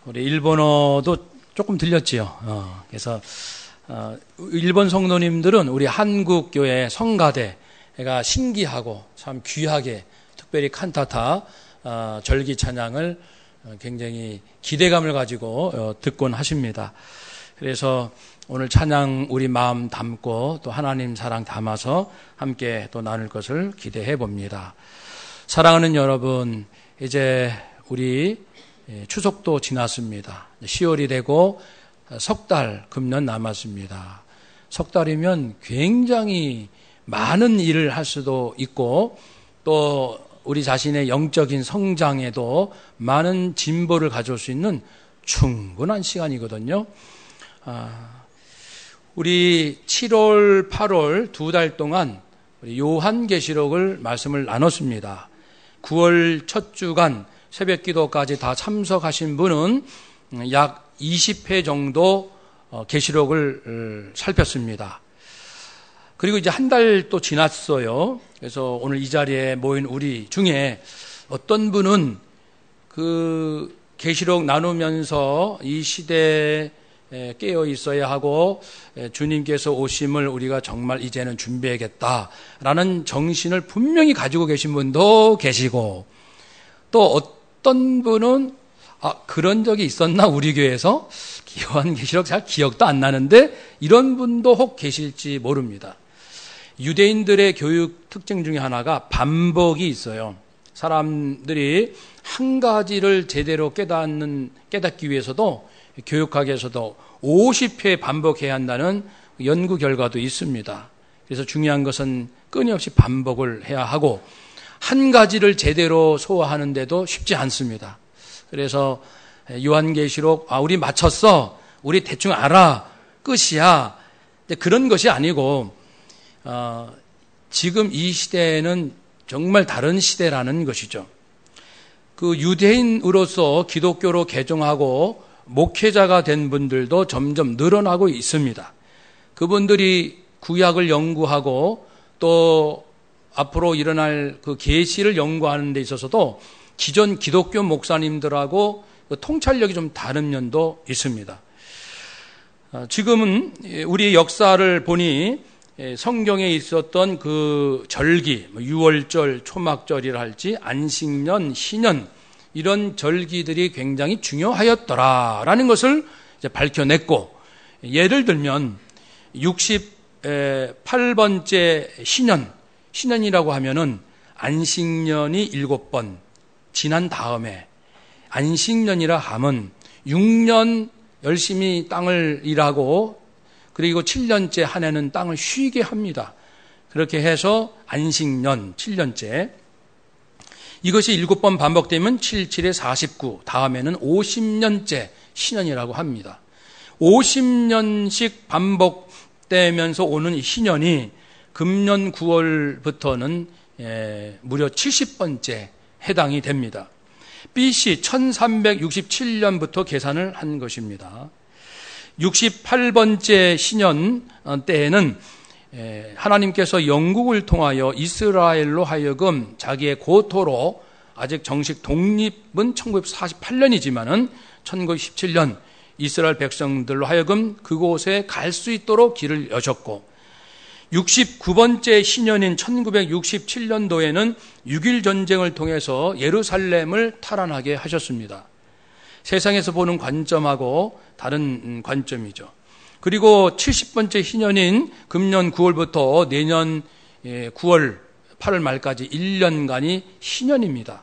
우리 일본어도 조금 들렸지요. 그래서 일본 성도님들은 우리 한국 교회 성가대가 신기하고 참 귀하게 특별히 칸타타 절기 찬양을 굉장히 기대감을 가지고 듣곤 하십니다. 그래서 오늘 찬양 우리 마음 담고 또 하나님 사랑 담아서 함께 또 나눌 것을 기대해 봅니다. 사랑하는 여러분, 이제 우리 추석도 지났습니다. 10월이 되고 석 달 금년 남았습니다. 석 달이면 굉장히 많은 일을 할 수도 있고 또 우리 자신의 영적인 성장에도 많은 진보를 가져올 수 있는 충분한 시간이거든요. 우리 7월, 8월 두 달 동안 요한계시록을 말씀을 나눴습니다. 9월 첫 주간 새벽 기도까지 다 참석하신 분은 약 20회 정도 계시록을 살폈습니다. 그리고 이제 한 달 또 지났어요. 그래서 오늘 이 자리에 모인 우리 중에 어떤 분은 그 계시록 나누면서 이 시대에 깨어 있어야 하고 주님께서 오심을 우리가 정말 이제는 준비해야겠다라는 정신을 분명히 가지고 계신 분도 계시고 또 어떤 분은 그런 적이 있었나 우리 교회에서 요한계시록 잘 기억도 안 나는데 이런 분도 혹 계실지 모릅니다. 유대인들의 교육 특징 중에 하나가 반복이 있어요. 사람들이 한 가지를 제대로 깨닫기 위해서도 교육하기 위해서도 50회 반복해야 한다는 연구 결과도 있습니다. 그래서 중요한 것은 끊임없이 반복을 해야 하고 한 가지를 제대로 소화하는데도 쉽지 않습니다. 그래서 요한계시록 우리 마쳤어, 우리 대충 알아, 끝이야. 그런 것이 아니고 지금 이 시대는 정말 다른 시대라는 것이죠. 그 유대인으로서 기독교로 개종하고 목회자가 된 분들도 점점 늘어나고 있습니다. 그분들이 구약을 연구하고 또 앞으로 일어날 그 계시를 연구하는 데 있어서도 기존 기독교 목사님들하고 그 통찰력이 좀 다른 면도 있습니다. 지금은 우리 역사를 보니 성경에 있었던 그 절기, 유월절, 초막절이라 할지 안식년, 신년 이런 절기들이 굉장히 중요하였더라라는 것을 이제 밝혀냈고, 예를 들면 68번째 신년이라고 하면은 안식년이 7번 지난 다음에 안식년이라 하면 6년 열심히 땅을 일하고 그리고 7년째 한 해는 땅을 쉬게 합니다. 그렇게 해서 안식년 7년째. 이것이 7번 반복되면 7, 7에 49, 다음에는 50년째 신년이라고 합니다. 50년씩 반복되면서 오는 신년이 금년 9월부터는 무려 70번째 해당이 됩니다. BC 1367년부터 계산을 한 것입니다. 68번째 신년 때에는 하나님께서 영국을 통하여 이스라엘로 하여금 자기의 고토로, 아직 정식 독립은 1948년이지만은 1917년 이스라엘 백성들로 하여금 그곳에 갈 수 있도록 길을 여셨고, 69번째 신년인 1967년도에는 6.1 전쟁을 통해서 예루살렘을 탈환하게 하셨습니다. 세상에서 보는 관점하고 다른 관점이죠. 그리고 70번째 신년인 금년 9월부터 내년 9월, 8월 말까지 1년간이 신년입니다.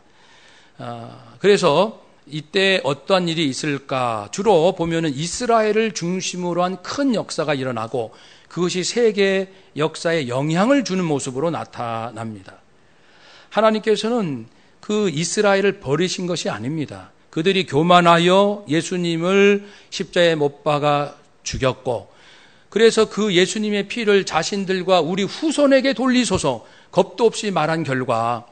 그래서 이때 어떠한 일이 있을까? 주로 보면은 이스라엘을 중심으로 한 큰 역사가 일어나고 그것이 세계 역사에 영향을 주는 모습으로 나타납니다. 하나님께서는 그 이스라엘을 버리신 것이 아닙니다. 그들이 교만하여 예수님을 십자가에 못 박아 죽였고, 그래서 그 예수님의 피를 자신들과 우리 후손에게 돌리소서 겁도 없이 말한 결과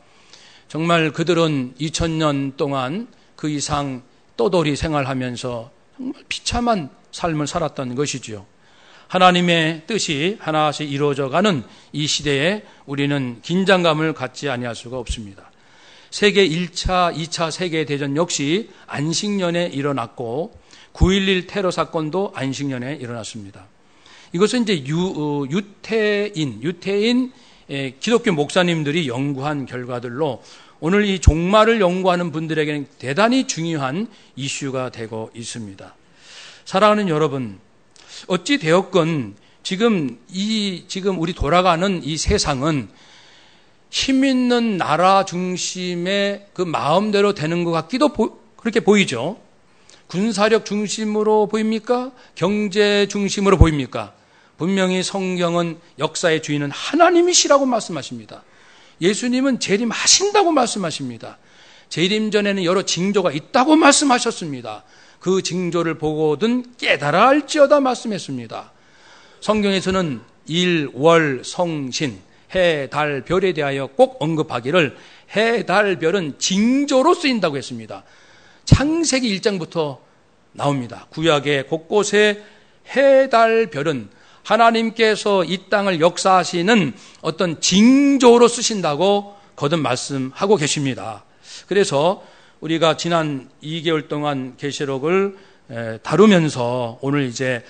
정말 그들은 2000년 동안 그 이상 떠돌이 생활하면서 정말 비참한 삶을 살았던 것이지요. 하나님의 뜻이 하나씩 이루어져가는 이 시대에 우리는 긴장감을 갖지 아니할 수가 없습니다. 세계 1차, 2차 세계대전 역시 안식년에 일어났고 9.11 테러 사건도 안식년에 일어났습니다. 이것은 이제 유태인 기독교 목사님들이 연구한 결과들로 오늘 이 종말을 연구하는 분들에게는 대단히 중요한 이슈가 되고 있습니다. 사랑하는 여러분, 어찌 되었건 지금 우리 돌아가는 이 세상은 힘 있는 나라 중심의 그 마음대로 되는 것 같기도 그렇게 보이죠. 군사력 중심으로 보입니까? 경제 중심으로 보입니까? 분명히 성경은 역사의 주인은 하나님이시라고 말씀하십니다. 예수님은 재림하신다고 말씀하십니다. 재림 전에는 여러 징조가 있다고 말씀하셨습니다. 그 징조를 보고든 깨달아 알지어다 말씀했습니다. 성경에서는 일, 월, 성신, 해, 달, 별에 대하여 꼭 언급하기를 해, 달, 별은 징조로 쓰인다고 했습니다. 창세기 1장부터 나옵니다. 구약의 곳곳에 해, 달, 별은 하나님께서 이 땅을 역사하시는 어떤 징조로 쓰신다고 거듭 말씀하고 계십니다. 그래서 우리가 지난 2개월 동안 계시록을 다루면서 오늘 이제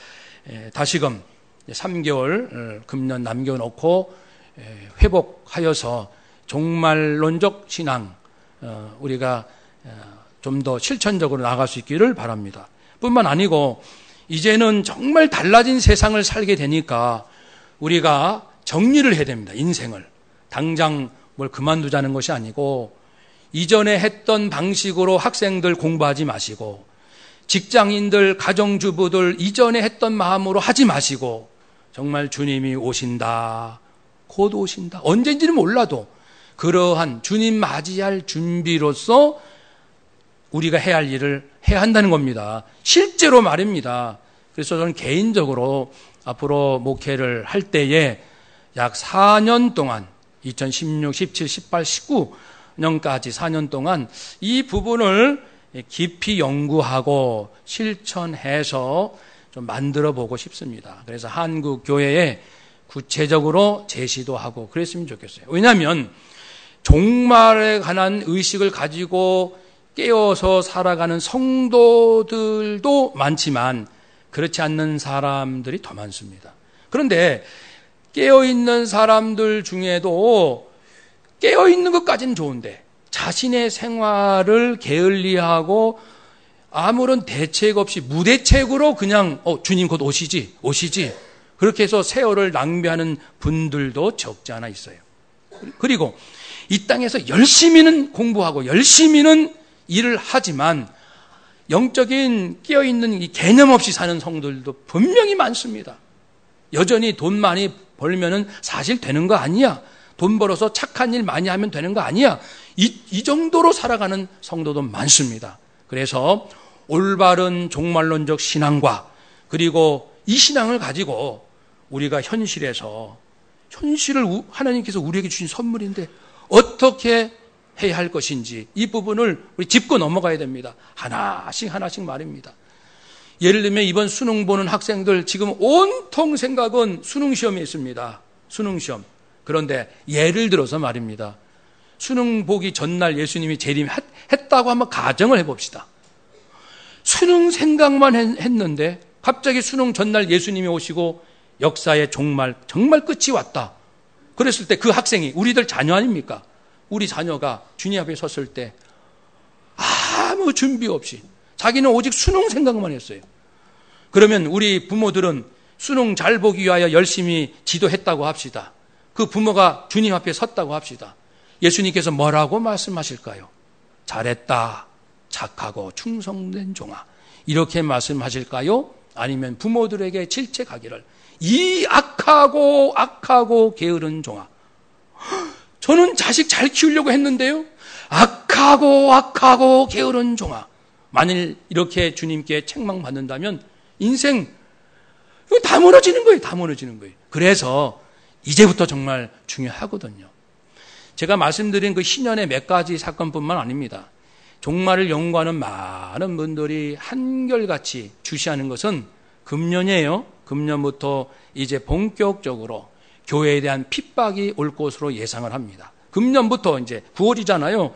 다시금 3개월 금년 남겨놓고 회복하여서 종말론적 신앙 우리가 좀 더 실천적으로 나아갈 수 있기를 바랍니다. 뿐만 아니고 이제는 정말 달라진 세상을 살게 되니까 우리가 정리를 해야 됩니다. 인생을. 당장 뭘 그만두자는 것이 아니고 이전에 했던 방식으로 학생들 공부하지 마시고 직장인들, 가정주부들 이전에 했던 마음으로 하지 마시고 정말 주님이 오신다. 곧 오신다. 언제인지는 몰라도 그러한 주님 맞이할 준비로서 우리가 해야 할 일을 해야 한다는 겁니다. 실제로 말입니다. 그래서 저는 개인적으로 앞으로 목회를 할 때에 약 4년 동안 2016, 17, 18, 19년까지 4년 동안 이 부분을 깊이 연구하고 실천해서 좀 만들어 보고 싶습니다. 그래서 한국 교회에 구체적으로 제시도 하고 그랬으면 좋겠어요. 왜냐하면 종말에 관한 의식을 가지고 깨어서 살아가는 성도들도 많지만 그렇지 않는 사람들이 더 많습니다. 그런데 깨어있는 사람들 중에도 깨어있는 것까지는 좋은데 자신의 생활을 게을리하고 아무런 대책 없이 무대책으로 그냥 주님 곧 오시지 그렇게 해서 세월을 낭비하는 분들도 적지 않아 있어요. 그리고 이 땅에서 열심히는 공부하고 열심히는 일을 하지만 영적인 깨어있는 이 개념 없이 사는 성도들도 분명히 많습니다. 여전히 돈 많이 벌면은 사실 되는 거 아니야. 돈 벌어서 착한 일 많이 하면 되는 거 아니야. 이 정도로 살아가는 성도도 많습니다. 그래서 올바른 종말론적 신앙과 그리고 이 신앙을 가지고 우리가 현실을 하나님께서 우리에게 주신 선물인데 어떻게 해야 할 것인지 이 부분을 우리 짚고 넘어가야 됩니다. 하나씩 말입니다. 예를 들면 이번 수능 보는 학생들 지금 온통 생각은 수능 시험에 있습니다. 수능 시험. 그런데 예를 들어서 말입니다. 수능 보기 전날 예수님이 재림했다고 한번 가정을 해봅시다. 수능 생각만 했는데 갑자기 수능 전날 예수님이 오시고 역사의 정말 끝이 왔다. 그랬을 때 그 학생이 우리들 자녀 아닙니까? 우리 자녀가 주님 앞에 섰을 때 아무 준비 없이 자기는 오직 수능 생각만 했어요. 그러면 우리 부모들은 수능 잘 보기 위하여 열심히 지도했다고 합시다. 그 부모가 주님 앞에 섰다고 합시다. 예수님께서 뭐라고 말씀하실까요? 잘했다. 착하고 충성된 종아. 이렇게 말씀하실까요? 아니면 부모들에게 질책하기를 이 악하고 게으른 종아. 저는 자식 잘 키우려고 했는데요. 악하고 게으른 종아. 만일 이렇게 주님께 책망받는다면 인생 다 무너지는 거예요. 그래서 이제부터 정말 중요하거든요. 제가 말씀드린 그 신년의 몇 가지 사건뿐만 아닙니다. 종말을 연구하는 많은 분들이 한결같이 주시하는 것은 금년이에요. 금년부터 이제 본격적으로 교회에 대한 핍박이 올 것으로 예상을 합니다. 금년부터 이제 9월이잖아요.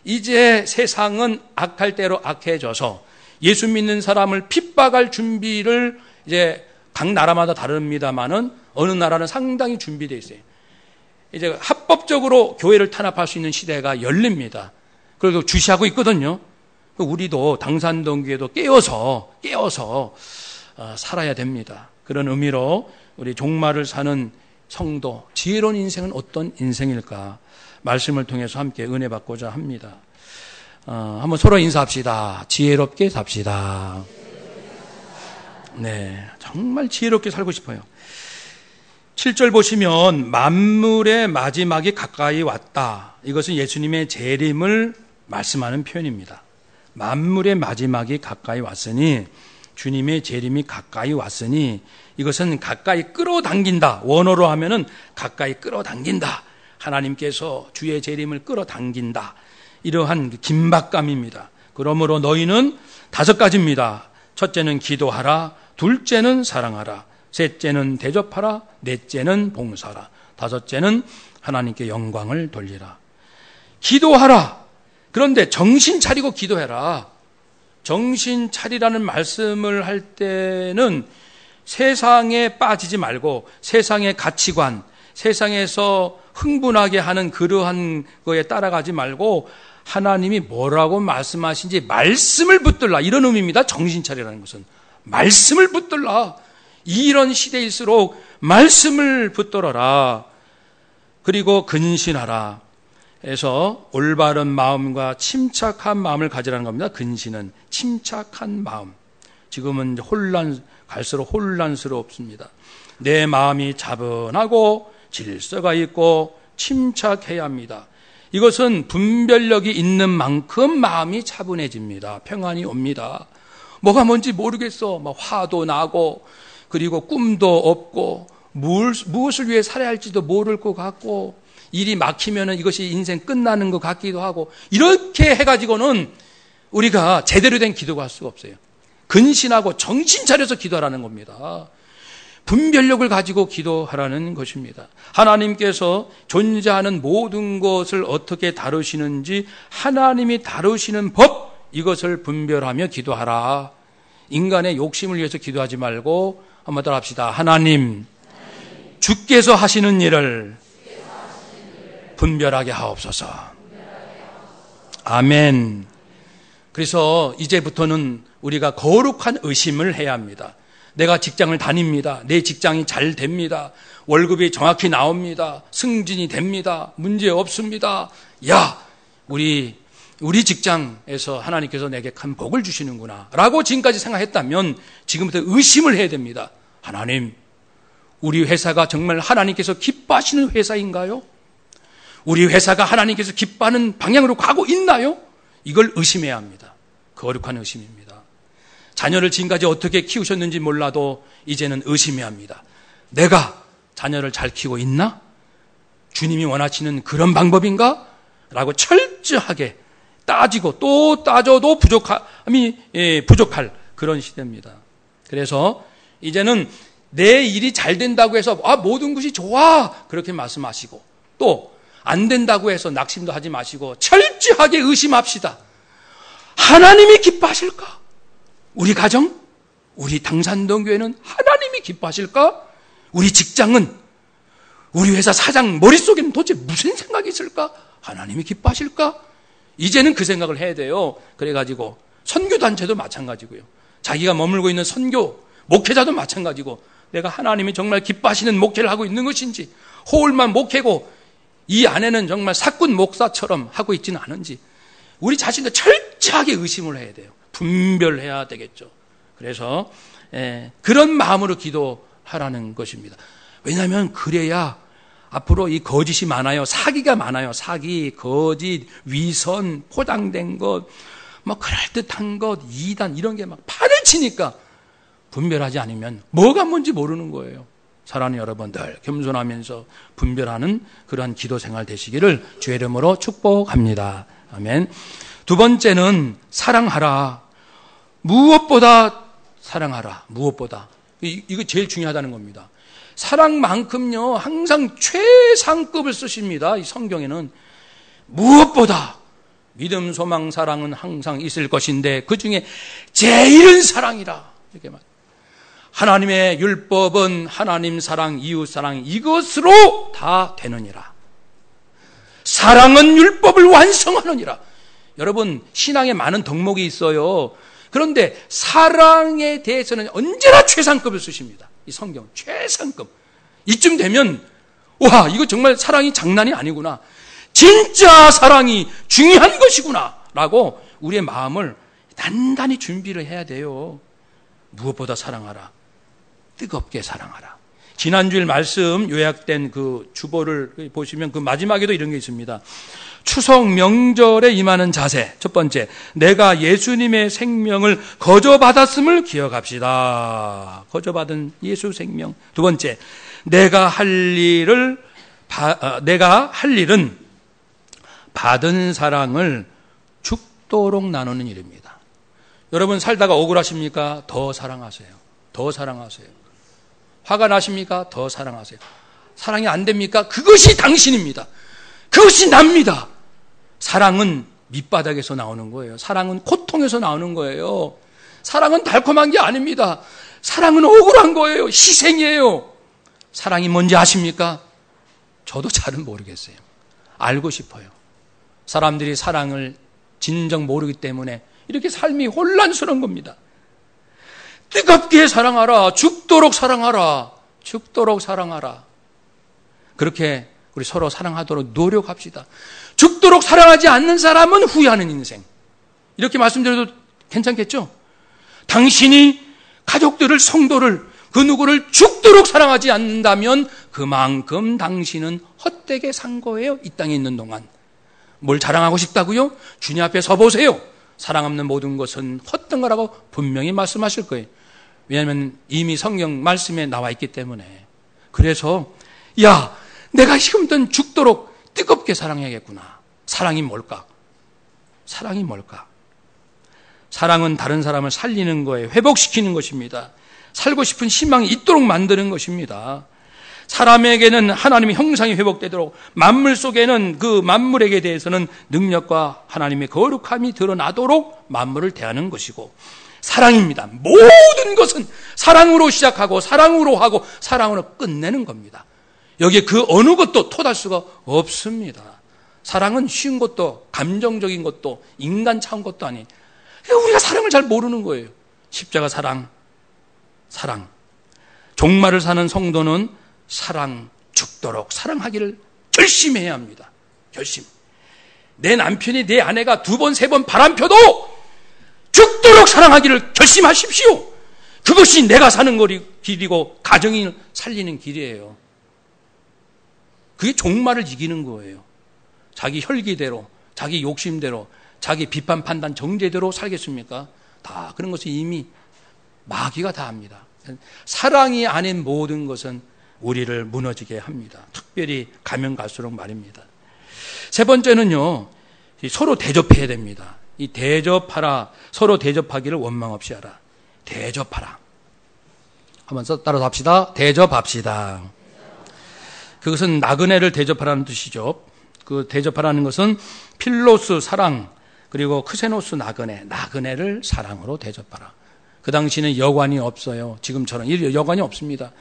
이제 세상은 악할 대로 악해져서 예수 믿는 사람을 핍박할 준비를 이제 각 나라마다 다릅니다만은 어느 나라는 상당히 준비되어 있어요. 이제 합법적으로 교회를 탄압할 수 있는 시대가 열립니다. 그리고 주시하고 있거든요. 우리도 당산동교회도 깨어서 살아야 됩니다. 그런 의미로 우리 종말을 사는 성도, 지혜로운 인생은 어떤 인생일까? 말씀을 통해서 함께 은혜 받고자 합니다. 한번 서로 인사합시다. 지혜롭게 삽시다. 네, 정말 지혜롭게 살고 싶어요. 7절 보시면 만물의 마지막이 가까이 왔다. 이것은 예수님의 재림을 말씀하는 표현입니다. 만물의 마지막이 가까이 왔으니, 주님의 재림이 가까이 왔으니, 이것은 가까이 끌어당긴다. 원어로 하면은 가까이 끌어당긴다. 하나님께서 주의 재림을 끌어당긴다. 이러한 긴박감입니다. 그러므로 너희는 5가지입니다. 첫째는 기도하라. 둘째는 사랑하라. 셋째는 대접하라. 넷째는 봉사하라. 다섯째는 하나님께 영광을 돌리라. 기도하라. 그런데 정신 차리고 기도해라. 정신 차리라는 말씀을 할 때는 세상에 빠지지 말고 세상의 가치관, 세상에서 흥분하게 하는 그러한 거에 따라가지 말고 하나님이 뭐라고 말씀하신지 말씀을 붙들라. 이런 의미입니다. 정신 차리라는 것은. 말씀을 붙들라. 이런 시대일수록 말씀을 붙들어라. 그리고 근신하라. 그래서 올바른 마음과 침착한 마음을 가지라는 겁니다. 근신은 침착한 마음. 지금은 갈수록 혼란스럽습니다. 내 마음이 차분하고 질서가 있고 침착해야 합니다. 이것은 분별력이 있는 만큼 마음이 차분해집니다. 평안이 옵니다. 뭐가 뭔지 모르겠어. 막 화도 나고, 그리고 꿈도 없고, 무엇을 위해 살아야 할지도 모를 것 같고, 일이 막히면은 이것이 인생 끝나는 것 같기도 하고, 이렇게 해가지고는 우리가 제대로 된 기도가 할 수가 없어요. 근신하고 정신 차려서 기도하라는 겁니다. 분별력을 가지고 기도하라는 것입니다. 하나님께서 존재하는 모든 것을 어떻게 다루시는지 하나님이 다루시는 법, 이것을 분별하며 기도하라. 인간의 욕심을 위해서 기도하지 말고 한번 따라 합시다. 하나님, 주께서 하시는 일을 분별하게 하옵소서. 아멘. 그래서 이제부터는 우리가 거룩한 의심을 해야 합니다. 내가 직장을 다닙니다. 내 직장이 잘 됩니다. 월급이 정확히 나옵니다. 승진이 됩니다. 문제 없습니다. 야, 우리 직장에서 하나님께서 내게 큰 복을 주시는구나 라고 지금까지 생각했다면 지금부터 의심을 해야 됩니다. 하나님, 우리 회사가 정말 하나님께서 기뻐하시는 회사인가요? 우리 회사가 하나님께서 기뻐하는 방향으로 가고 있나요? 이걸 의심해야 합니다. 거룩한 의심입니다. 자녀를 지금까지 어떻게 키우셨는지 몰라도 이제는 의심해야 합니다. 내가 자녀를 잘 키우고 있나? 주님이 원하시는 그런 방법인가? 라고 철저하게 따지고 또 따져도 부족할 그런 시대입니다. 그래서 이제는 내 일이 잘 된다고 해서 모든 것이 좋아 그렇게 말씀하시고 또 안 된다고 해서 낙심도 하지 마시고 철저하게 의심합시다. 하나님이 기뻐하실까? 우리 가정, 우리 당산동교회는 하나님이 기뻐하실까? 우리 직장은, 우리 회사 사장 머릿속에는 도대체 무슨 생각이 있을까? 하나님이 기뻐하실까? 이제는 그 생각을 해야 돼요. 그래가지고 선교단체도 마찬가지고요. 자기가 머물고 있는 선교, 목회자도 마찬가지고 내가 하나님이 정말 기뻐하시는 목회를 하고 있는 것인지 호울만 목회고 이 안에는 정말 사꾼 목사처럼 하고 있지는 않은지 우리 자신도 철저하게 의심을 해야 돼요. 분별해야 되겠죠. 그래서 그런 마음으로 기도하라는 것입니다. 왜냐하면 그래야 앞으로 이 거짓이 많아요. 사기가 많아요. 사기, 거짓, 위선, 포장된 것, 뭐 그럴듯한 것, 이단 이런 게 막 판을 치니까 분별하지 않으면 뭐가 뭔지 모르는 거예요. 사랑하는 여러분들, 겸손하면서 분별하는 그러한 기도 생활 되시기를 주의 이름으로 축복합니다. 아멘. 두 번째는 사랑하라. 무엇보다 사랑하라. 무엇보다. 이거 제일 중요하다는 겁니다. 사랑만큼요, 항상 최상급을 쓰십니다. 이 성경에는. 무엇보다 믿음, 소망, 사랑은 항상 있을 것인데 그 중에 제일은 사랑이라. 이렇게 말. 하나님의 율법은 하나님 사랑, 이웃 사랑 이것으로 다 되느니라. 사랑은 율법을 완성하느니라. 여러분, 신앙에 많은 덕목이 있어요. 그런데 사랑에 대해서는 언제나 최상급을 쓰십니다. 이 성경 최상급. 이쯤 되면 와, 이거 정말 사랑이 장난이 아니구나. 진짜 사랑이 중요한 것이구나 라고 우리의 마음을 단단히 준비를 해야 돼요. 무엇보다 사랑하라. 뜨겁게 사랑하라. 지난주일 말씀 요약된 그 주보를 보시면 그 마지막에도 이런 게 있습니다. 추석 명절에 임하는 자세. 첫 번째, 내가 예수님의 생명을 거저받았음을 기억합시다. 거저받은 예수 생명. 두 번째, 내가 할 일은 받은 사랑을 죽도록 나누는 일입니다. 여러분 살다가 억울하십니까? 더 사랑하세요. 더 사랑하세요. 화가 나십니까? 더 사랑하세요. 사랑이 안 됩니까? 그것이 당신입니다. 그것이 납니다. 사랑은 밑바닥에서 나오는 거예요. 사랑은 고통에서 나오는 거예요. 사랑은 달콤한 게 아닙니다. 사랑은 억울한 거예요. 희생이에요. 사랑이 뭔지 아십니까? 저도 잘은 모르겠어요. 알고 싶어요. 사람들이 사랑을 진정 모르기 때문에 이렇게 삶이 혼란스러운 겁니다. 뜨겁게 사랑하라. 죽도록 사랑하라. 죽도록 사랑하라. 그렇게 우리 서로 사랑하도록 노력합시다. 죽도록 사랑하지 않는 사람은 후회하는 인생. 이렇게 말씀드려도 괜찮겠죠? 당신이 가족들을, 성도를, 그 누구를 죽도록 사랑하지 않는다면 그만큼 당신은 헛되게 산 거예요. 이 땅에 있는 동안. 뭘 자랑하고 싶다고요? 주님 앞에 서보세요. 사랑 없는 모든 것은 헛된 거라고 분명히 말씀하실 거예요. 왜냐하면 이미 성경 말씀에 나와 있기 때문에. 그래서 야, 내가 지금부터는 죽도록 뜨겁게 사랑해야겠구나. 사랑이 뭘까? 사랑이 뭘까? 사랑은 다른 사람을 살리는 거예요. 회복시키는 것입니다. 살고 싶은 희망이 있도록 만드는 것입니다. 사람에게는 하나님의 형상이 회복되도록, 만물 속에는 그 만물에게 대해서는 능력과 하나님의 거룩함이 드러나도록 만물을 대하는 것이고, 사랑입니다. 모든 것은 사랑으로 시작하고 사랑으로 하고 사랑으로 끝내는 겁니다. 여기에 그 어느 것도 토달 수가 없습니다. 사랑은 쉬운 것도 감정적인 것도 인간 차원 것도 아닌, 우리가 사랑을 잘 모르는 거예요. 십자가 사랑. 종말을 사는 성도는 사랑, 죽도록 사랑하기를 결심해야 합니다. 결심. 내 남편이, 내 아내가 2번, 3번 바람 펴도 죽도록 사랑하기를 결심하십시오. 그것이 내가 사는 길이고 가정이 살리는 길이에요. 그게 종말을 이기는 거예요. 자기 혈기대로, 자기 욕심대로, 자기 비판, 판단, 정죄대로 살겠습니까? 다 그런 것은 이미 마귀가 다 합니다. 사랑이 아닌 모든 것은 우리를 무너지게 합니다. 특별히 가면 갈수록 말입니다. 세 번째는요, 서로 대접해야 됩니다. 이 대접하라, 서로 대접하기를 원망 없이 하라. 대접하라. 한번 따라서 합시다. 대접합시다. 그것은 나그네를 대접하라는 뜻이죠. 그 대접하라는 것은 필로스 사랑, 그리고 크세노스 나그네를 사랑으로 대접하라. 그 당시에는 여관이 없어요. 지금처럼 여관이 없습니다.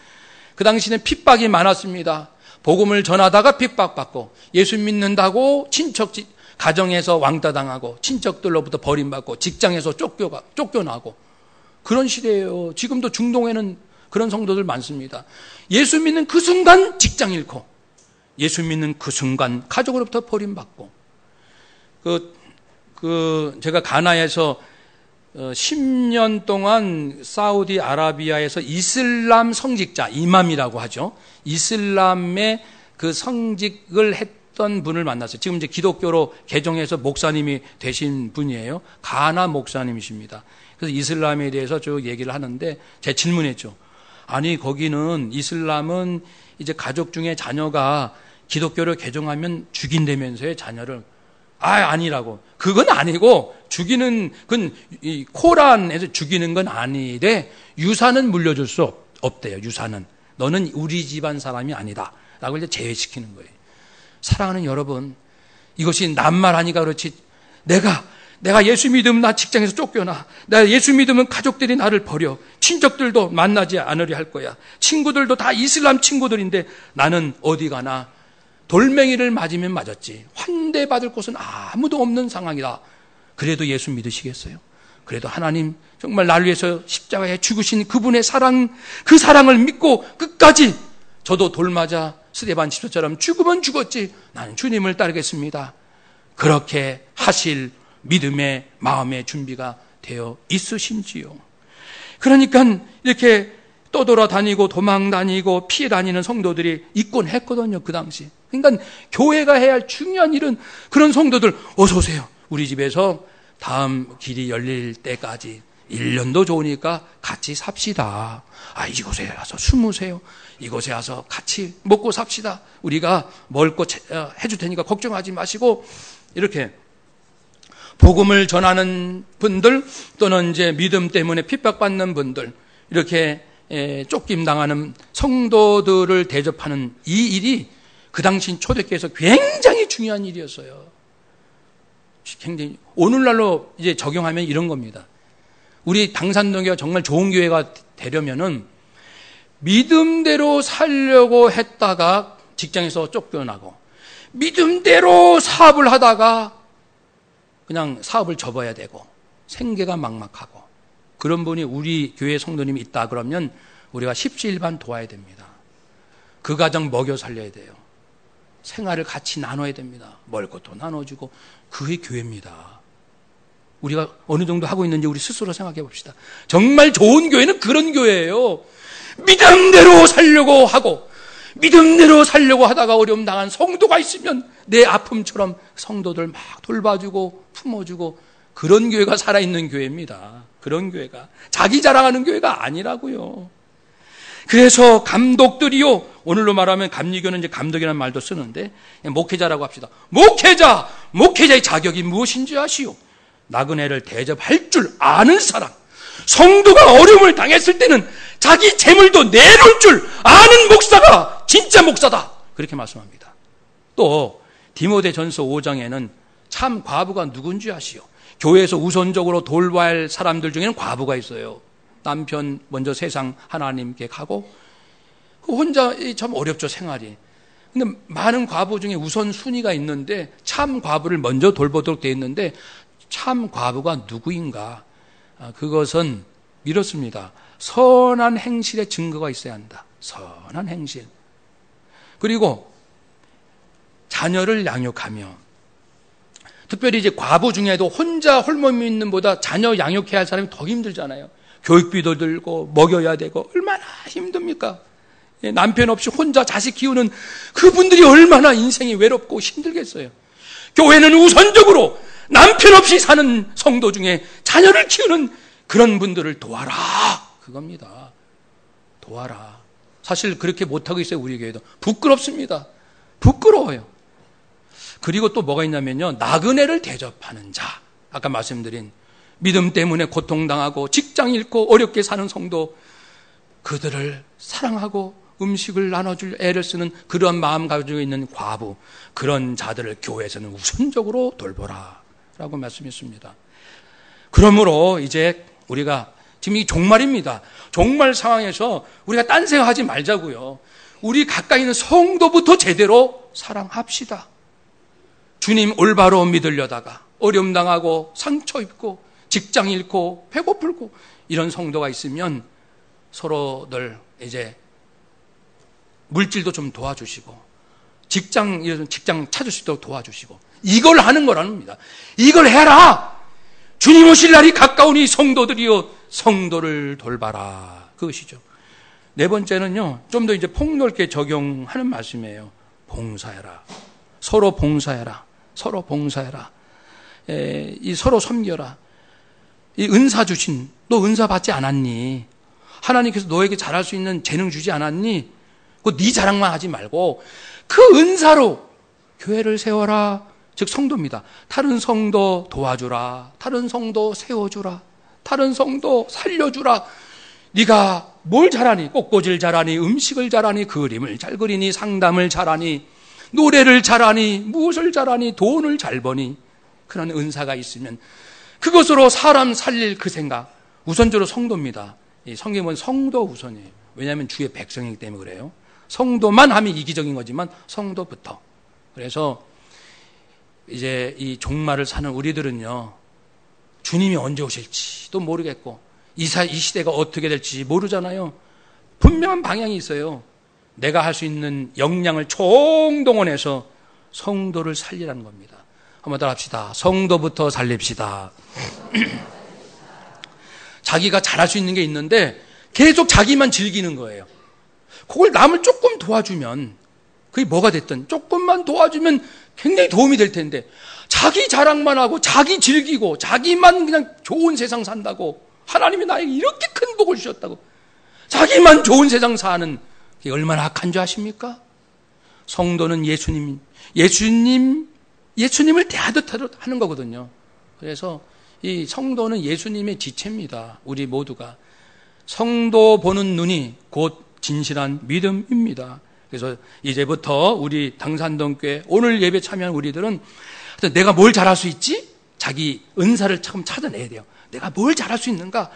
그 당시에는 핍박이 많았습니다. 복음을 전하다가 핍박받고, 예수 믿는다고 친척 가정에서 왕따당하고, 친척들로부터 버림받고, 직장에서 쫓겨나고, 그런 시대예요. 지금도 중동에는 그런 성도들 많습니다. 예수 믿는 그 순간 직장 잃고, 예수 믿는 그 순간 가족으로부터 버림받고, 제가 가나에서 10년 동안 사우디아라비아에서 이슬람 성직자, 이맘이라고 하죠. 이슬람의 그 성직을 했던 분을 만났어요. 지금 이제 기독교로 개종해서 목사님이 되신 분이에요. 가나 목사님이십니다. 그래서 이슬람에 대해서 쭉 얘기를 하는데, 제 질문했죠. 아니, 거기는 이슬람은 이제 가족 중에 자녀가 기독교를 개종하면 죽인다면서요, 자녀를. 아니라고. 그건 아니고, 죽이는, 그건 이 코란에서 죽이는 건 아니되, 유산은 물려줄 수 없대요, 유산은. 너는 우리 집안 사람이 아니다. 라고 이제 제외시키는 거예요. 사랑하는 여러분, 이것이 낱말하니까 그렇지, 내가 예수 믿으면 나 직장에서 쫓겨나. 내가 예수 믿으면 가족들이 나를 버려. 친척들도 만나지 않으려 할 거야. 친구들도 다 이슬람 친구들인데 나는 어디 가나 돌멩이를 맞으면 맞았지. 환대받을 곳은 아무도 없는 상황이다. 그래도 예수 믿으시겠어요? 그래도 하나님 정말 나를 위해서 십자가에 죽으신 그분의 사랑, 그 사랑을 믿고 끝까지 저도 돌맞아 스데반 집사처럼 죽으면 죽었지 나는 주님을 따르겠습니다. 그렇게 하실 믿음의 마음의 준비가 되어 있으신지요? 그러니까 이렇게 떠돌아다니고 도망다니고 피해 다니는 성도들이 있곤 했거든요, 그 당시. 그러니까 교회가 해야 할 중요한 일은 그런 성도들 어서 오세요. 우리 집에서 다음 길이 열릴 때까지 1년도 좋으니까 같이 삽시다. 이곳에 와서 숨으세요. 이곳에 와서 같이 먹고 삽시다. 우리가 먹을 거 해줄 테니까 걱정하지 마시고 이렇게 복음을 전하는 분들 또는 이제 믿음 때문에 핍박받는 분들 이렇게 쫓김당하는 성도들을 대접하는 이 일이 그 당시 초대교회에서 굉장히 중요한 일이었어요. 굉장히 오늘날로 이제 적용하면 이런 겁니다. 우리 당산동교회가 정말 좋은 교회가 되려면은 믿음대로 살려고 했다가 직장에서 쫓겨나고 믿음대로 사업을 하다가 그냥 사업을 접어야 되고 생계가 막막하고 그런 분이 우리 교회 성도님이 있다 그러면 우리가 십시일반 도와야 됩니다. 그 가정 먹여 살려야 돼요. 생활을 같이 나눠야 됩니다. 먹을 것도 나눠주고 그게 교회입니다. 우리가 어느 정도 하고 있는지 우리 스스로 생각해 봅시다. 정말 좋은 교회는 그런 교회예요. 믿음대로 살려고 하고 믿음대로 살려고 하다가 어려움 당한 성도가 있으면 내 아픔처럼 성도들 막 돌봐주고 품어주고 그런 교회가 살아있는 교회입니다. 그런 교회가 자기 자랑하는 교회가 아니라고요. 그래서 감독들이요, 오늘로 말하면 감리교는 이제 감독이라는 말도 쓰는데 목회자라고 합시다. 목회자의 자격이 무엇인지 아시오? 나그네를 대접할 줄 아는 사람, 성도가 어려움을 당했을 때는 자기 재물도 내놓을 줄 아는 목사가 진짜 목사다. 그렇게 말씀합니다. 또 디모데전서 5장에는 참 과부가 누군지 아시오? 교회에서 우선적으로 돌봐야 할 사람들 중에는 과부가 있어요. 남편 먼저 세상 하나님께 가고 혼자 참 어렵죠, 생활이. 근데 많은 과부 중에 우선순위가 있는데 참 과부를 먼저 돌보도록 되어 있는데 참 과부가 누구인가? 그것은 이렇습니다. 선한 행실의 증거가 있어야 한다. 선한 행실. 그리고 자녀를 양육하며, 특별히 이제 과부 중에도 혼자 홀몸 있는 보다 자녀 양육해야 할 사람이 더 힘들잖아요. 교육비도 들고 먹여야 되고 얼마나 힘듭니까? 남편 없이 혼자 자식 키우는 그분들이 얼마나 인생이 외롭고 힘들겠어요. 교회는 우선적으로 남편 없이 사는 성도 중에 자녀를 키우는 그런 분들을 도와라, 그겁니다. 도와라. 사실 그렇게 못하고 있어요. 우리 교회도 부끄럽습니다. 부끄러워요. 그리고 또 뭐가 있냐면요, 나그네를 대접하는 자. 아까 말씀드린 믿음 때문에 고통당하고 직장 잃고 어렵게 사는 성도, 그들을 사랑하고 음식을 나눠줄 애를 쓰는 그런 마음 가지고 있는 과부, 그런 자들을 교회에서는 우선적으로 돌보라 라고 말씀했습니다. 그러므로 이제 우리가 지금 이 종말입니다. 종말 상황에서 우리가 딴 생각하지 말자고요. 우리 가까이 있는 성도부터 제대로 사랑합시다. 주님 올바로 믿으려다가 어려움 당하고 상처 입고 직장 잃고 배고플고 이런 성도가 있으면 서로들 이제 물질도 좀 도와주시고 직장 찾을 수 있도록 도와주시고 이걸 하는 거라는 겁니다. 이걸 해라. 주님 오실 날이 가까우니 성도들이여 성도를 돌봐라. 그것이죠. 네 번째는요, 좀 더 이제 폭넓게 적용하는 말씀이에요. 봉사해라. 서로 봉사해라. 서로 봉사해라. 이 서로 섬겨라. 이 은사 주신, 너 은사 받지 않았니? 하나님께서 너에게 잘할 수 있는 재능 주지 않았니? 그 네 자랑만 하지 말고 그 은사로 교회를 세워라. 즉 성도입니다. 다른 성도 도와주라. 다른 성도 세워주라. 다른 성도 살려주라. 네가 뭘 잘하니? 꽃꽂이를 잘하니? 음식을 잘하니? 그림을 잘 그리니? 상담을 잘하니? 노래를 잘하니? 무엇을 잘하니? 돈을 잘 버니? 그런 은사가 있으면 그것으로 사람 살릴 그 생각, 우선적으로 성도입니다. 이 성경은 성도 우선이에요. 왜냐하면 주의 백성이기 때문에 그래요. 성도만 하면 이기적인 거지만 성도부터. 그래서 이제 이 종말을 사는 우리들은요, 주님이 언제 오실지도 모르겠고 이 시대가 어떻게 될지 모르잖아요. 분명한 방향이 있어요. 내가 할 수 있는 역량을 총동원해서 성도를 살리라는 겁니다. 한번 더 합시다. 성도부터 살립시다. 자기가 잘할 수 있는 게 있는데 계속 자기만 즐기는 거예요. 그걸 남을 조금 도와주면, 그게 뭐가 됐든 조금만 도와주면 굉장히 도움이 될 텐데, 자기 자랑만 하고 자기 즐기고 자기만 그냥 좋은 세상 산다고, 하나님이 나에게 이렇게 큰 복을 주셨다고 자기만 좋은 세상 사는 게 얼마나 악한 줄 아십니까? 성도는 예수님을 대하듯 하는 거거든요. 그래서 이 성도는 예수님의 지체입니다. 우리 모두가. 성도 보는 눈이 곧 진실한 믿음입니다. 그래서 이제부터 우리 당산동교회 오늘 예배 참여한 우리들은 내가 뭘 잘할 수 있지? 자기 은사를 참 찾아내야 돼요. 내가 뭘 잘할 수 있는가?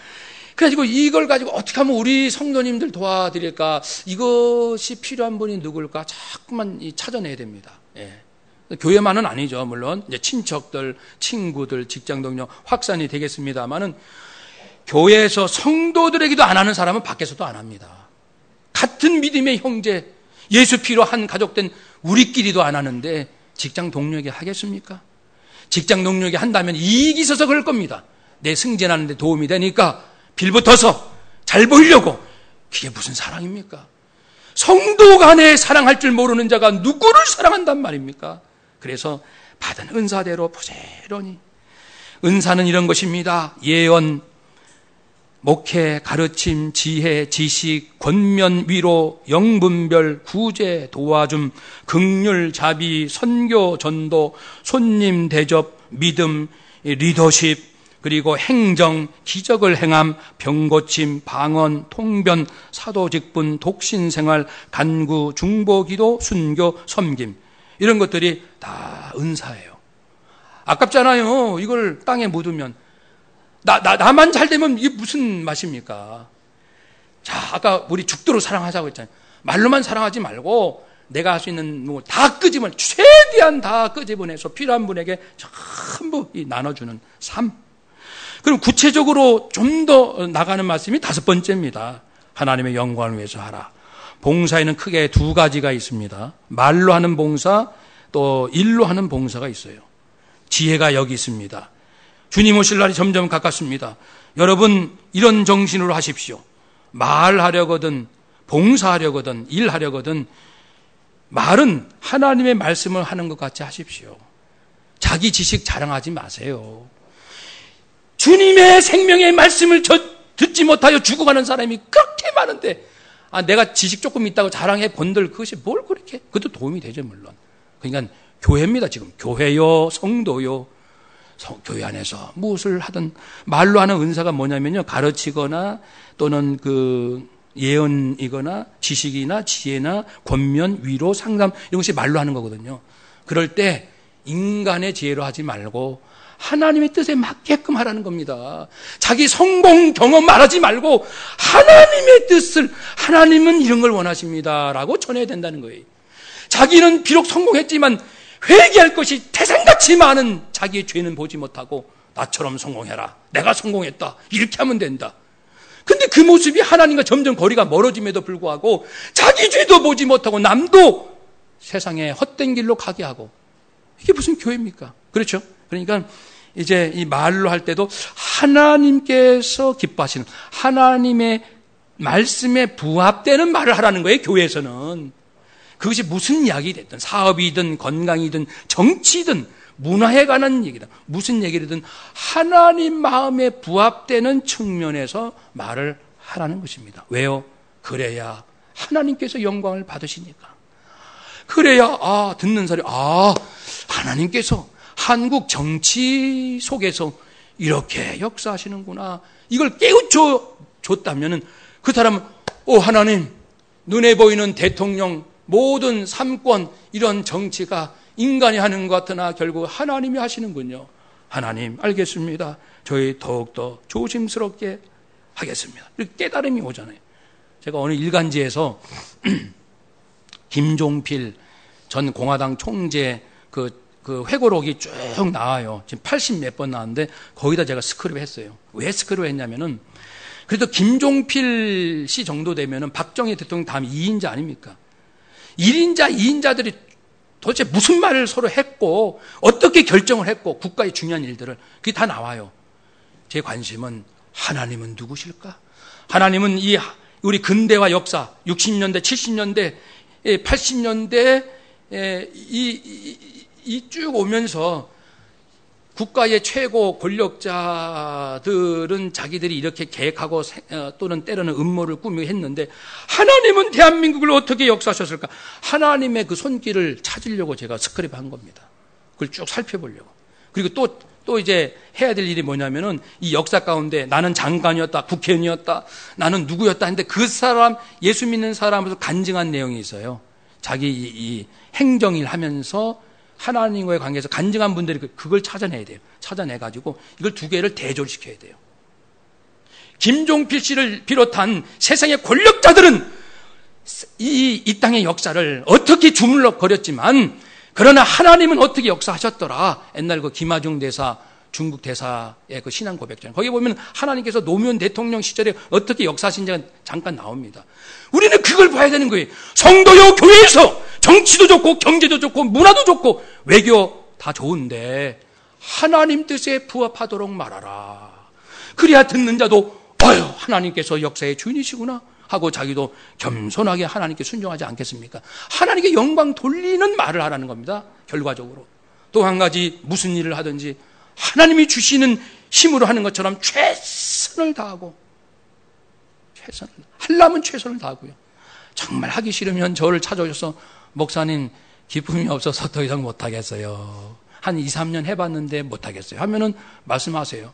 그래가지고 이걸 가지고 어떻게 하면 우리 성도님들 도와드릴까? 이것이 필요한 분이 누굴까? 자꾸만 찾아내야 됩니다. 예. 교회만은 아니죠. 물론 이제 친척들, 친구들, 직장 동료, 확산이 되겠습니다만은 교회에서 성도들에게도 안 하는 사람은 밖에서도 안 합니다. 같은 믿음의 형제, 예수 피로 한 가족된 우리끼리도 안 하는데 직장 동료에게 하겠습니까? 직장 동료에게 한다면 이익이 있어서 그럴 겁니다. 내 승진하는 데 도움이 되니까 빌붙어서 잘 보이려고. 그게 무슨 사랑입니까? 성도 간에 사랑할 줄 모르는 자가 누구를 사랑한단 말입니까? 그래서 받은 은사대로 부지런히. 은사는 이런 것입니다. 예언, 목회, 가르침, 지혜, 지식, 권면, 위로, 영분별, 구제, 도와줌, 긍휼, 자비, 선교, 전도, 손님 대접, 믿음, 리더십, 그리고 행정, 기적을 행함, 병고침, 방언, 통변, 사도직분, 독신생활, 간구, 중보기도, 순교, 섬김. 이런 것들이 다 은사예요. 아깝잖아요. 이걸 땅에 묻으면. 나만 잘 되면 이게 무슨 맛입니까? 자, 아까 우리 죽도록 사랑하자고 했잖아요. 말로만 사랑하지 말고 내가 할 수 있는 뭐 다 최대한 다 끄집어내서 필요한 분에게 전부 나눠주는 삶. 그럼 구체적으로 좀 더 나가는 말씀이 5번째입니다. 하나님의 영광을 위해서 하라. 봉사에는 크게 2가지가 있습니다. 말로 하는 봉사, 또 일로 하는 봉사가 있어요. 지혜가 여기 있습니다. 주님 오실 날이 점점 가깝습니다. 여러분 이런 정신으로 하십시오. 말하려거든, 봉사하려거든, 일하려거든 말은 하나님의 말씀을 하는 것 같이 하십시오. 자기 지식 자랑하지 마세요. 주님의 생명의 말씀을 듣지 못하여 죽어가는 사람이 그렇게 많은데, 내가 지식 조금 있다고 자랑해 본들 그것이 뭘 그렇게, 그것도 도움이 되죠 물론. 그러니까 교회입니다. 지금 교회요, 성도요. 교회 안에서 무엇을 하든 말로 하는 은사가 뭐냐면요, 가르치거나 또는 그 예언이거나 지식이나 지혜나 권면, 위로, 상담, 이런 것이 말로 하는 거거든요. 그럴 때 인간의 지혜로 하지 말고 하나님의 뜻에 맞게끔 하라는 겁니다. 자기 성공 경험 말하지 말고 하나님의 뜻을, 하나님은 이런 걸 원하십니다라고 전해야 된다는 거예요. 자기는 비록 성공했지만 회개할 것이 태산같이 많은 자기의 죄는 보지 못하고 나처럼 성공해라, 내가 성공했다, 이렇게 하면 된다. 근데 그 모습이 하나님과 점점 거리가 멀어짐에도 불구하고 자기 죄도 보지 못하고 남도 세상에 헛된 길로 가게 하고, 이게 무슨 교회입니까? 그렇죠? 그러니까 이제 이 말로 할 때도 하나님께서 기뻐하시는 하나님의 말씀에 부합되는 말을 하라는 거예요. 교회에서는. 그것이 무슨 이야기 됐든, 사업이든 건강이든 정치든 문화에 관한 얘기다, 무슨 얘기든 하나님 마음에 부합되는 측면에서 말을 하라는 것입니다. 왜요? 그래야 하나님께서 영광을 받으시니까. 그래야 듣는 사람이 하나님께서 한국 정치 속에서 이렇게 역사하시는구나, 이걸 깨우쳐줬다면 그 사람은 하나님, 눈에 보이는 대통령, 모든 삼권, 이런 정치가 인간이 하는 것 같으나 결국 하나님이 하시는군요. 하나님 알겠습니다. 저희 더욱더 조심스럽게 하겠습니다. 이렇게 깨달음이 오잖아요. 제가 어느 일간지에서 김종필 전 공화당 총재 그 회고록이 쭉 나와요. 지금 80 몇 번 나왔는데 거기다 제가 스크립 했어요. 왜 스크립 했냐면은 그래도 김종필 씨 정도 되면은 박정희 대통령 다음 2인자 아닙니까? 1인자, 2인자들이 도대체 무슨 말을 서로 했고 어떻게 결정을 했고 국가의 중요한 일들을 그게 다 나와요. 제 관심은 하나님은 누구실까? 하나님은 이 우리 근대화 역사 60년대, 70년대, 80년대 이 쭉 오면서 국가의 최고 권력자들은 자기들이 이렇게 계획하고 또는 때로는 음모를 꾸미고 했는데 하나님은 대한민국을 어떻게 역사하셨을까? 하나님의 그 손길을 찾으려고 제가 스크립한 겁니다. 그걸 쭉 살펴보려고. 그리고 또 이제 해야 될 일이 뭐냐면은 이 역사 가운데 나는 장관이었다, 국회의원이었다, 나는 누구였다 했는데 그 사람, 예수 믿는 사람으로서 간증한 내용이 있어요. 자기 이 행정일 하면서 하나님과의 관계에서 간증한 분들이 그걸 찾아내야 돼요. 찾아내가지고 이걸 두 개를 대조시켜야 돼요. 김종필 씨를 비롯한 세상의 권력자들은 이 땅의 역사를 어떻게 주물럭거렸지만 그러나 하나님은 어떻게 역사하셨더라. 옛날 그 김하중 대사, 중국 대사의 그 신앙 고백전. 거기 보면 하나님께서 노무현 대통령 시절에 어떻게 역사하신지가 잠깐 나옵니다. 우리는 그걸 봐야 되는 거예요. 성도요, 교회에서 정치도 좋고 경제도 좋고 문화도 좋고 외교 다 좋은데 하나님 뜻에 부합하도록 말하라. 그래야 듣는 자도 하나님께서 역사의 주인이시구나 하고 자기도 겸손하게 하나님께 순종하지 않겠습니까? 하나님께 영광 돌리는 말을 하라는 겁니다. 결과적으로. 또 한 가지 무슨 일을 하든지 하나님이 주시는 힘으로 하는 것처럼 최선을 다하고 하려면 최선을 다하고요. 정말 하기 싫으면 저를 찾아오셔서 목사님 기쁨이 없어서 더 이상 못하겠어요. 한 2, 3년 해봤는데 못하겠어요. 하면은 말씀하세요.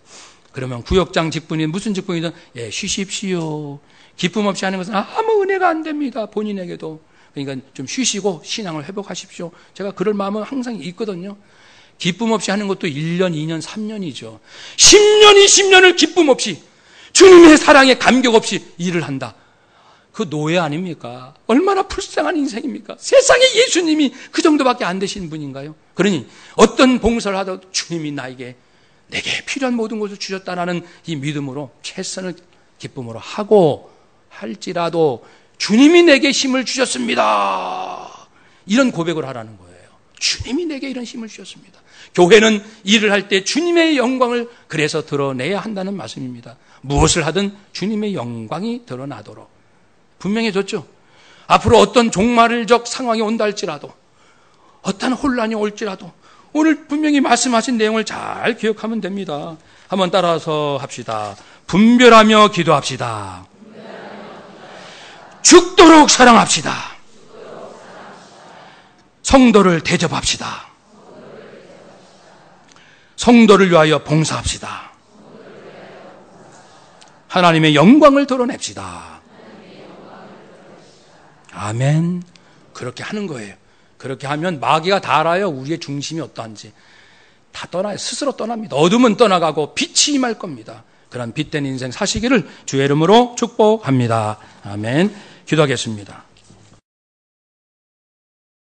그러면 구역장 직분이 무슨 직분이든 쉬십시오. 기쁨 없이 하는 것은 아무 은혜가 안 됩니다. 본인에게도. 그러니까 좀 쉬시고 신앙을 회복하십시오. 제가 그럴 마음은 항상 있거든요. 기쁨 없이 하는 것도 1년, 2년, 3년이죠. 10년, 20년을 기쁨 없이 주님의 사랑에 감격 없이 일을 한다. 그 노예 아닙니까? 얼마나 불쌍한 인생입니까? 세상에 예수님이 그 정도밖에 안 되신 분인가요? 그러니 어떤 봉사를 하더라도 주님이 내게 필요한 모든 것을 주셨다라는 이 믿음으로 최선을 기쁨으로 하고 할지라도 주님이 내게 힘을 주셨습니다. 이런 고백을 하라는 거예요. 주님이 내게 이런 힘을 주셨습니다. 교회는 일을 할 때 주님의 영광을 그래서 드러내야 한다는 말씀입니다. 무엇을 하든 주님의 영광이 드러나도록. 분명해졌죠? 앞으로 어떤 종말적 상황이 온다 할지라도 어떤 혼란이 올지라도 오늘 분명히 말씀하신 내용을 잘 기억하면 됩니다. 한번 따라서 합시다. 분별하며 기도합시다. 죽도록 사랑합시다. 성도를 대접합시다. 성도를 위하여 봉사합시다. 하나님의 영광을 드러냅시다. 아멘. 그렇게 하는 거예요. 그렇게 하면 마귀가 다 알아요. 우리의 중심이 어떠한지. 다 떠나요. 스스로 떠납니다. 어둠은 떠나가고 빛이 임할 겁니다. 그런 빛된 인생 사시기를 주의 이름으로 축복합니다. 아멘. 기도하겠습니다.